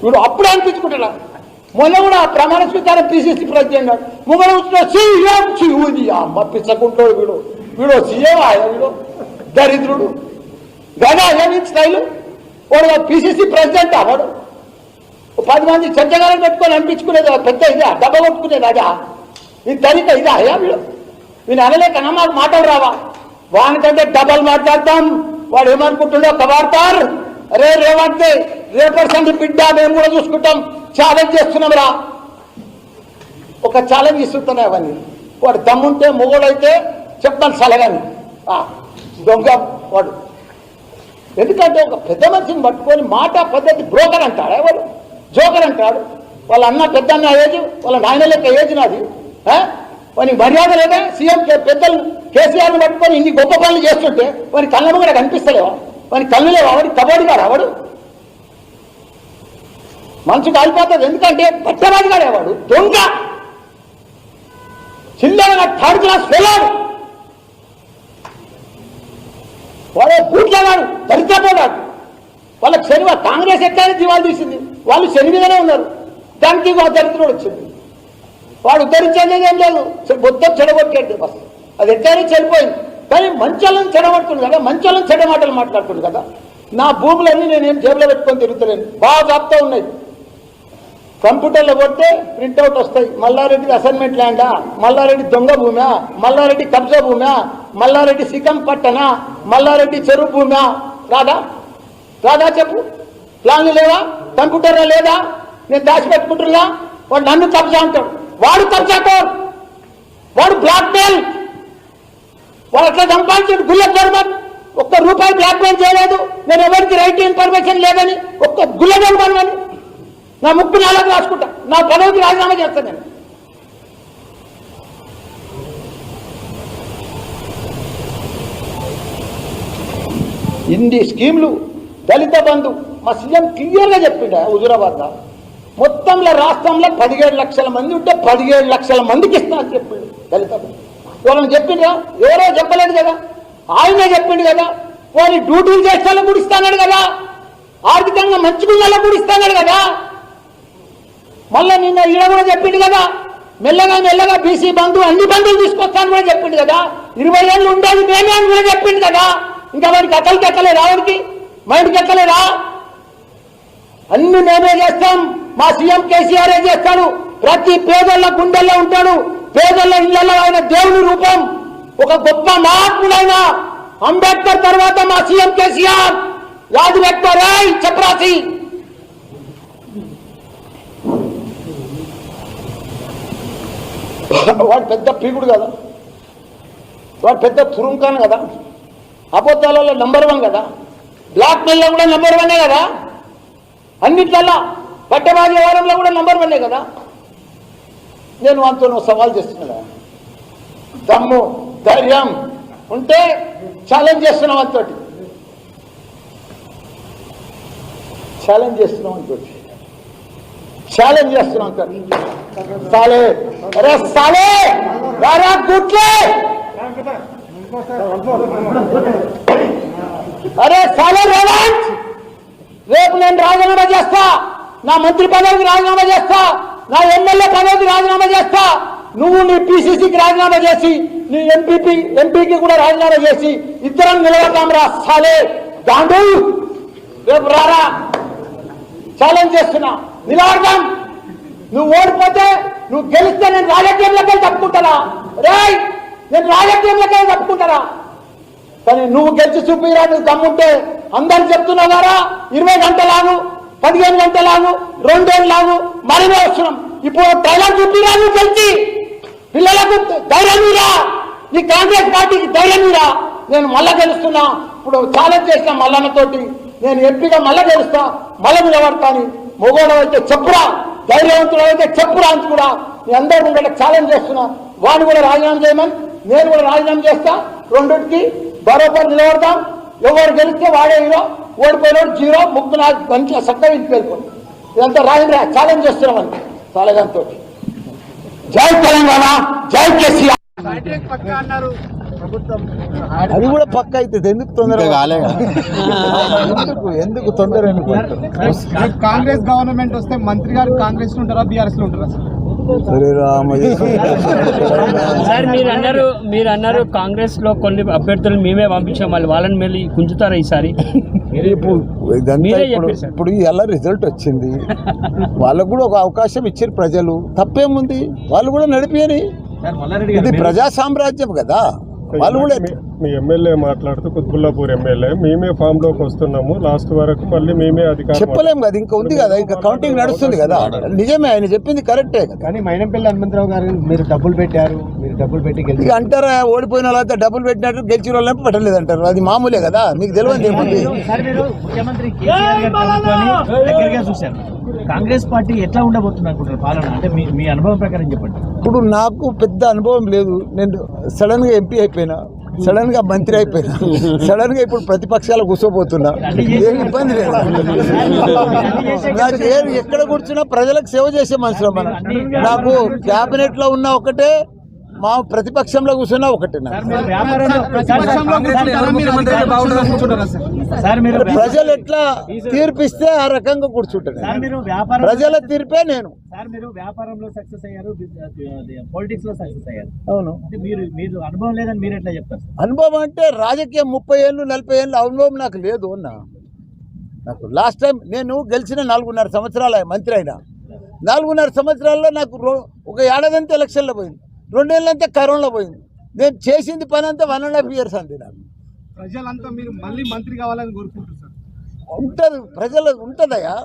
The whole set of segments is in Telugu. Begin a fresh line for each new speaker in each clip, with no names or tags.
వీడు అప్పుడు అనిపించుకుంటాడా? మొన్న కూడా ప్రమాణ స్వీకారం పిసిసి ప్రెసిడెంట్ ముగ్గురు సీఎం శివుది అమ్మ పిచ్చకుంటాడు వీడు. వీడు సీఎం ఆయన, వీడు దరిద్రుడు గదా ఏమి స్టైలు. వాడు పిసిసి ప్రెసిడెంట్ వాడు 10 మంది చర్చగాలను పెట్టుకొని అనిపించుకునేది పెద్ద ఇదా, డబ్బ కొట్టుకునేది అదా? ఈ తరిక ఇదా అయ్యా వీడు? వీళ్ళు అనలేకన్నా మాకు మాటలు రావా? వానికంటే డబల్ మాట్లాడతాం. వాడు ఏమనుకుంటుండో కబాడతారు. అరే రేవంత్ రేపర్సండి బిడ్డ, మేము కూడా చూసుకుంటాం, ఛాలెంజ్ చేస్తున్నాం రా. ఒక ఛాలెంజ్ ఇస్తుంటానే అవన్నీ. వాడు దమ్ముంటే మొగోడైతే చెప్తాను సలగాని దొంగ వాడు. ఎందుకంటే ఒక పెద్ద మనిషిని పట్టుకొని మాట పద్ధతి బ్రోకర్ అంటాడు, ఎవరు జోకర్ అంటాడు. వాళ్ళ అన్న పెద్ద అన్న ఏజ్, వాళ్ళ నాయన లెక్క ఏజ్ నాది. వానికి మర్యాద లేదా? సీఎం పెద్దలు కేసీఆర్ని పట్టుకొని ఇన్ని గొప్ప పనులు చేస్తుంటే వాని కళ్ళను కూడా కనిపిస్తలేవా? వాని కళ్ళు లేవా? వాడి కబడ్డీ గారు వాడు మనసు కాలిపోతుంది. ఎందుకంటే పట్టరాజు గారే వాడు దొంగ, చిల్లరగా 3rd క్లాస్ వెళ్ళాడు. వాడే బూట్లగాడు, దరిద్రపోడాడు. వాళ్ళకి శనివారం కాంగ్రెస్ ఎట్లయినా దివాలు తీసింది, వాళ్ళు శని మీదనే ఉన్నారు. దానికి దరిద్రుడు వచ్చింది. వాడు ఉద్ధరించేది ఏం లేదు, మొత్తం చెడగొట్టాడు బస్. అది ఎట్లయినా చెడిపోయింది. కానీ మంచోళ్ళని చెడగొడుతుంది కదా, మంచోళ్ళని చెడ్డ మాటలు మాట్లాడుతుంది కదా. నా భూములన్నీ నేనేం జేబులో పెట్టుకొని తిరుగుతలేను, బాగా జాబ్తా ఉన్నాయి. కంప్యూటర్లో కొడితే ప్రింట్అవుట్ వస్తాయి. మల్లారెడ్డి అసైన్మెంట్ ల్యాండా, మల్లారెడ్డి దొంగ భూమా, మల్లారెడ్డి కబ్జా భూమా, మల్లారెడ్డి సికం పట్టనా, మల్లారెడ్డి చెరువు భూమా? రాదా? రాదా చెప్పు? ప్లాన్లు లేవా? కంప్యూటర్లో లేదా? నేను దాచిపెట్టుకుంటున్నా. వాడు నన్ను కబ్జా అంటాడు. వాడు కబ్జాకోర్, వాడు బ్లాక్ మెయిల్. వాడు అట్లా సంపాదించాడు. గుల్లెట్ ధర్మన్ ₹1 బ్లాక్ మెయిల్ చేయలేదు. నేను ఎవరికి రైట్ ఇన్ఫర్మేషన్ లేదని ఒక్క గుల్లెట్ ధర్మన్ అని నా ముక్కు నాలుగు రాసుకుంటా. నా పదవికి రాజీనామా చేస్తాను నేను. ఇన్ని స్కీములు, దళిత బంధు మా సీఎం క్లియర్గా చెప్పిండ. హుజూరాబాద్లో మొత్తంలో రాష్ట్రంలో 17 లక్షల మంది ఉంటే 17 లక్షల మందికి ఇస్తా అని చెప్పిండు దళిత బంధు. ఎవరైనా చెప్పిండ్రా? ఎవరో చెప్పలేదు కదా, ఆయనే చెప్పిండు కదా. పోనీ డ్యూటీలు చేసే వాళ్ళకు కూడా ఇస్తాడు కదా, ఆర్థికంగా మంచిగున్న వాళ్ళకు కూడా ఇస్తాడు కదా. మళ్ళీ నిన్న ఈడ కూడా చెప్పిండు కదా, మెల్లగా మెల్లగా బీసీ బంధు అన్ని బంధువులు తీసుకొస్తాను కూడా చెప్పిండు కదా. 20 ఏళ్ళు ఉండేది మేమే అని కూడా చెప్పిండు కదా. ఇంకా వాడికి అక్కడికి ఎక్కలేదా? వాడికి మైండ్కి ఎక్కలేదా? అన్ని మేమే చేస్తాం. మా సీఎం కేసీఆర్ చేస్తాడు. ప్రతి పేదోళ్ళ గుండెల్లో ఉంటాడు. పేదోళ్ళ ఇళ్లలో ఆయన దేవుని రూపం. ఒక గొప్ప మహాత్ముడైన అంబేద్కర్ తర్వాత మా సీఎం కేసీఆర్. యాది పెట్టుకోరే చపరాసి. వాడు పెద్ద పీకుడు కదా, వాడు పెద్ద తురుంకాను కదా, అబద్ధాలలో నంబర్ 1 కదా, బ్లాక్ మెయిల్లో కూడా నంబర్ 1 కదా, అన్నిట్లల్లా పట్టబాజీ వ్యవహారంలో కూడా నంబర్ 1 కదా. నేను వాంతో సవాల్ చేస్తున్నా. దమ్ము ధైర్యం ఉంటే ఛాలెంజ్ చేస్తున్నాం అంతటి, ఛాలెంజ్ చేస్తున్నాం అంతటి, ఛాలెంజ్ చేస్తున్నాం అంతటి. సాలే అరే సాలే రారా గుట్లే, అరే సాలే రేవంత్, రేపు నేను రాజీనామా చేస్తా. నా మంత్రి పదవికి రాజీనామా చేస్తా, నా ఎమ్మెల్యే పదవికి రాజీనామా చేస్తా. నువ్వు నీ పిసిసికి రాజీనామా చేసి, నీ ఎంపీకి కూడా రాజీనామా చేసి ఇద్దరం నిలబడతాం రా సాలే గాంధీ. రేపు రారా, ఛాలెంజ్ చేస్తున్నా, నిలబడతాం. నువ్వు ఓడిపోతే, నువ్వు గెలిస్తే నేను రాజకీయంలోకి తప్పుకుంటారా? రేయ్, నేను రాజకీయంలోకి తప్పుకుంటారా? కానీ నువ్వు గెలిచి చూపిరా. నువ్వు దమ్ముంటే అందరు చెప్తున్నావు కదా, 20 గంటలాగు, 15 గంటలాగు, 2 ఏళ్ళలాగు, మరినే వస్తున్నాం. ఇప్పుడు డైలాగ్ చూపిరా. నువ్వు గెలిచి పిల్లలకు ధైర్యం మీరా, నీ కాంగ్రెస్ పార్టీకి ధైర్యం మీరా. నేను మళ్ళా గెలుస్తున్నా. ఇప్పుడు ఛాలెంజ్ చేసిన మల్లన్నతోటి, నేను ఎంపీగా మళ్ళా గెలుస్తా, మళ్ళీ నిలబడతా అని. మొగోడు అయితే చెప్పురా, ధైర్యవంతుడు అయితే చెప్పురా అని కూడా మీ అందరూ ఉండే ఛాలెంజ్ చేస్తున్నా. వాడిని కూడా రాజీనామా చేయమని, నేను కూడా రాజీనామా చేస్తా. రెండింటికి బరోబర్ నిలబడతాం. ఎవరు గెలిస్తే వాడే హీరో, ఓడిపోయినోడు 0. ముగ్గురు నాకు మంచిగా చక్కగా ఇంటికి వెళ్ళిపోయింది. ఇదంతా రాజేంద్ర ఛాలెంజ్ చేస్తున్నామని తాలగాంతో. జై తెలంగాణ, జై కేసీఆర్.
పక్కా అన్నారు. అది కూడా పక్క అవుతుంది. ఎందుకు తొందర ఎందుకు తొందర
కాంగ్రెస్ గవర్నమెంట్ వస్తే మంత్రి గారు కాంగ్రెస్ లో ఉంటారా బీఆర్ఎస్ లో ఉంటారా?
సరే రామయ్య
సార్ మీరు అన్నారు కాంగ్రెస్ లో కొన్ని అభ్యర్థులు మేమే పంపించాం, మళ్ళీ వాళ్ళని మళ్ళీ గుంజుతారా ఈసారి?
ఇప్పుడు ఎలా రిజల్ట్ వచ్చింది, వాళ్ళకు కూడా ఒక అవకాశం ఇచ్చారు ప్రజలు, తప్పేముంది, వాళ్ళు కూడా నడిపియని. ఇది ప్రజా సామ్రాజ్యం కదా. వాళ్ళు కూడా
మీ ఎమ్మెల్యే మాట్లాడుతూ కుత్బుల్లాపూర్ ఎమ్మెల్యే మేమే ఫామ్ లోకి వస్తున్నాము, లాస్ట్ వరకు మళ్ళీ మేమే అధికారం
చెప్పలేము కదా, ఇంకా ఉంది కదా, ఇంకా కౌంటింగ్ నడుస్తుంది కదా. నిజమే, ఆయన చెప్పింది కరెక్టే కదా.
కానీ మైనంపల్లి హనుమంతరావు గారు మీరు డబ్బులు పెట్టారు, మీరు డబ్బులు పెట్టి
ఇక అంటారా, ఓడిపోయిన వాళ్ళంతా డబ్బులు పెట్టినట్టు గెలిచిన వాళ్ళని పెట్టలేదు అంటారు. అది మామూలే కదా, మీకు తెలియదు ఏముంది.
ముఖ్యమంత్రి కేసీఆర్ గారి ప్రభుత్వాన్ని దగ్గరగా చూశారు. కాంగ్రెస్ పార్టీ ఎట్లా ఉండబోతుంది అనుకుంటారు పాలన? అంటే మీ అనుభవం ప్రకారం చెప్పండి.
ఇప్పుడు నాకు పెద్ద అనుభవం లేదు, నేను సడన్ గా ఎంపీ అయిపోయినా, సడన్ గా మంత్రి అయిపోయినా, సడన్ గా ఇప్పుడు ప్రతిపక్షాలు కూర్చోబోతున్నా, ఏం ఇబ్బంది లేదు. నాకు ఎక్కడ కూర్చున్నా ప్రజలకు సేవ చేసే మనుషులు మనం. నాకు క్యాబినెట్ లో ఉన్న ఒకటే, మా ప్రతిపక్షంలో కూర్చున్నా ఒకటే. ప్రజలు ఎట్లా తీర్పిస్తే ఆ రకంగా కూర్చుంటాను. ప్రజల తీర్పే నేను.
మీరు వ్యాపారంలో సక్సెస్ అయ్యారు, పాలిటిక్స్ లో సక్సెస్ అయ్యారు.
అవును.
మీరు అనుభవం లేదని మీరు ఎట్లా చెప్తారు?
అనుభవం అంటే రాజకీయం 30 ఏళ్ళు 40 ఏళ్ళు అనుభవం నాకు లేదు అన్న. నాకు లాస్ట్ టైం నేను గెలిచిన 4.5 సంవత్సరాలు మంత్రి అయినా. 4.5 సంవత్సరాల్లో నాకు ఒక ఏడాదంతా ఎలక్షన్లో పోయింది, 2 ఏళ్ళంతా కరోనాలో పోయింది. నేను చేసింది పని అంతా 1.5 years అంతే. నాకు
ప్రజలంతా మీరు మళ్ళీ మంత్రి కావాలని కోరుకుంటున్నారు.
ఉంటుంది, ప్రజలు ఉంటుందయ్యా,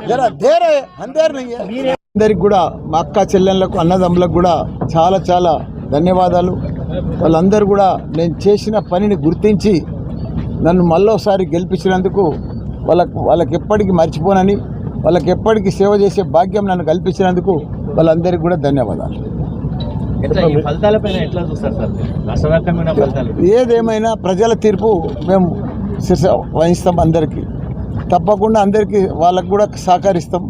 జరా ధేరే అందరినీ. అందరికి కూడా, మా అక్క చెల్లెళ్ళకు అన్నదమ్ములకు కూడా చాలా చాలా ధన్యవాదాలు. వాళ్ళందరూ కూడా నేను చేసిన పనిని గుర్తించి నన్ను మళ్ళోసారి గెలిపించినందుకు వాళ్ళకి ఎప్పటికీ మర్చిపోనని, వాళ్ళకి ఎప్పటికీ సేవ చేసే భాగ్యం నన్ను కల్పించినందుకు వాళ్ళందరికీ కూడా ధన్యవాదాలు. ఏదేమైనా ప్రజల తీర్పు మేము వహిస్తాం అందరికీ, తప్పకుండా అందరికీ వాళ్ళకు కూడా సహకరిస్తాం.